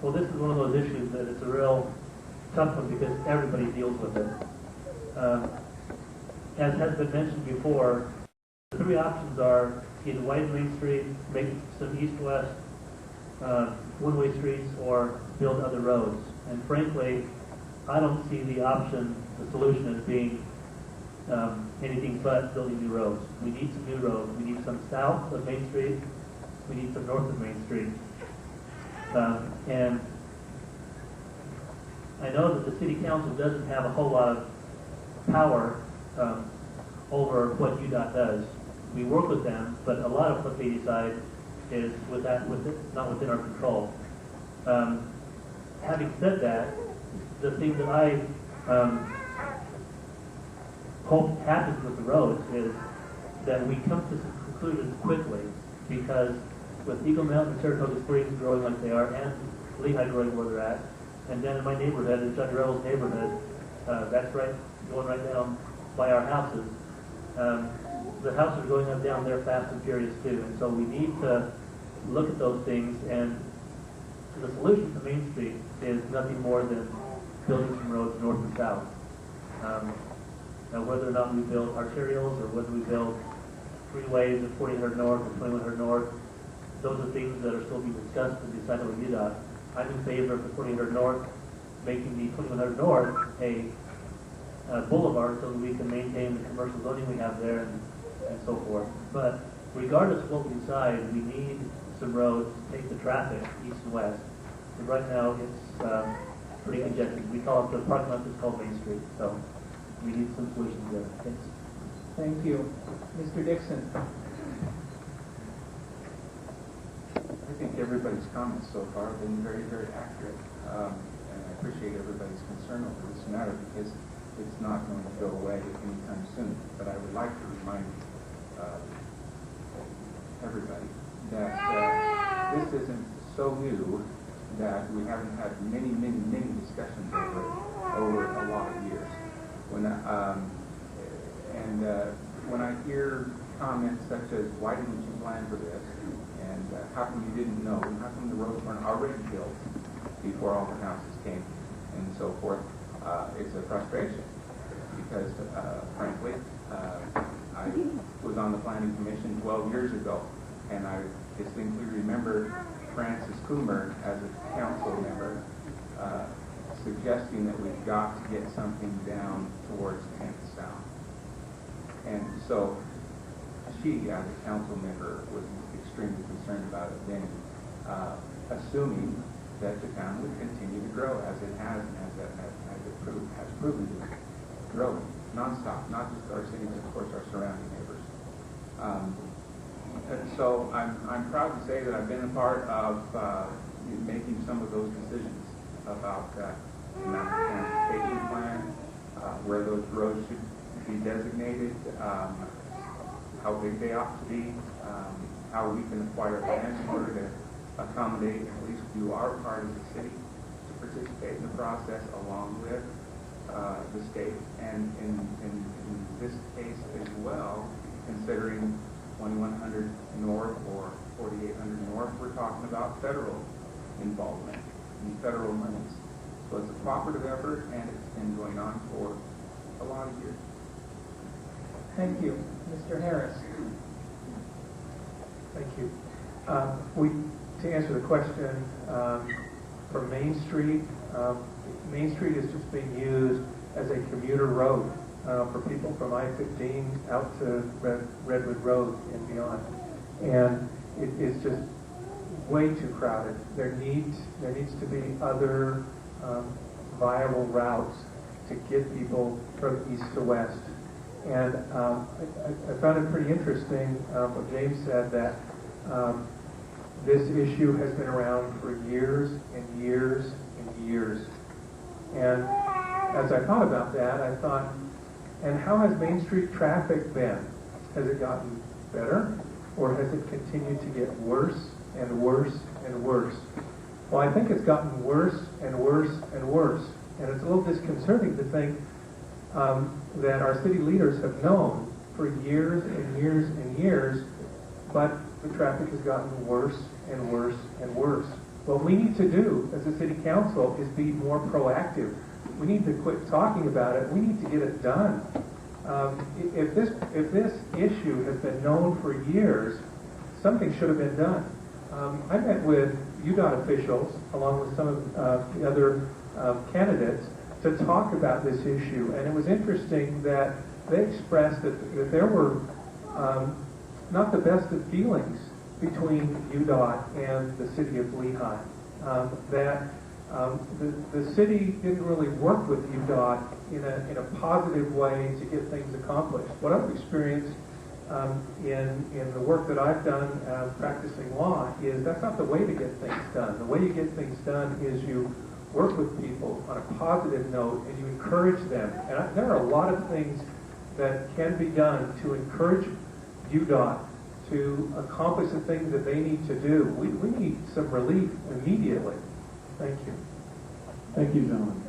Well, this is one of those issues that it's a real tough one because everybody deals with it. As has been mentioned before, the three options are either widen Main Street, make some east-west one-way streets, or build other roads. And frankly, I don't see the solution as being anything but building new roads. We need some new roads. We need some south of Main Street. We need some north of Main Street. And I know that the city council doesn't have a whole lot of power over what UDOT does. We work with them, but a lot of what they decide is not within our control. Having said that, the thing that I hope happens with the roads is that we come to some conclusions quickly, because with Eagle Mountain and Saratoga Springs growing like they are, and Lehi growing where they're at, and then in my neighborhood, in John Revill's neighborhood, that's right, going right down by our houses. The houses are going up down there fast and furious too, and so we need to look at those things, and the solution to Main Street is nothing more than building some roads north and south. Now, whether or not we build arterials or whether we build freeways at 4800 North or 2100 North, those are things that are still being discussed and decided with UDOT. I'm in favor of the 4800 North making the 2100 North a boulevard so that we can maintain the commercial zoning we have there and so forth. But regardless of what we decide, we need some roads to take the traffic east and west. And right now it's pretty congested. We call it, the parking lot is called Main Street, so we need some solutions there. Thanks. Thank you. Mr. Dixon. I think everybody's comments so far have been very, very accurate. And I appreciate everybody's concern over this matter because it's not going to go away anytime soon. But I would like to remind everybody that this isn't so new that we haven't had many, many, many discussions over a lot of years. When I hear comments such as, why didn't you plan for this? And how come you didn't know? And how come the roads weren't already built before all the houses came? And so forth. It's a frustration because, frankly, I was on the Planning Commission 12 years ago, and I distinctly remember Francis Coomer as a council member suggesting that we've got to get something down towards 10th South. And so she, as a council member, was extremely concerned about it then, assuming that the town would continue to grow as it has and as it has proven to grow nonstop, not just our city, but of course our surrounding neighbors. And so I'm proud to say that I've been a part of making some of those decisions about the master transportation plan, where those roads should be designated, how big they ought to be, how we can acquire land in order to accommodate and at least do our part as a city to participate in the process along with the state, and in this case as well, considering 2100 North or 4800 North, we're talking about federal involvement and federal monies. So it's a cooperative effort, and it's been going on for a lot of years. Thank you. Mr. Harris. Thank you. To answer the question, for Main Street is just being used as a commuter road for people from I-15 out to Redwood Road and beyond. And it is just way too crowded. There needs to be other viable routes to get people from east to west. And I found it pretty interesting what James said, that this issue has been around for years and years and years. And as I thought about that, I thought, and how has Main Street traffic been? Has it gotten better, or has it continued to get worse and worse and worse? Well, I think it's gotten worse and worse and worse. And it's a little disconcerting to think that our city leaders have known for years and years and years, but the traffic has gotten worse and worse What we need to do as a city council is be more proactive. We need to quit talking about it. We need to get it done. If this issue has been known for years, something should have been done. I met with UDOT officials, along with some of the other candidates, to talk about this issue, and it was interesting that they expressed that there were not the best of feelings between UDOT and the city of Lehi. That the city didn't really work with UDOT in a positive way to get things accomplished. What I've experienced in the work that I've done practicing law is that's not the way to get things done. The way you get things done is you work with people on a positive note and you encourage them. And there are a lot of things that can be done to encourage UDOT to accomplish the things that they need to do. We need some relief immediately. Thank you. Thank you, gentlemen.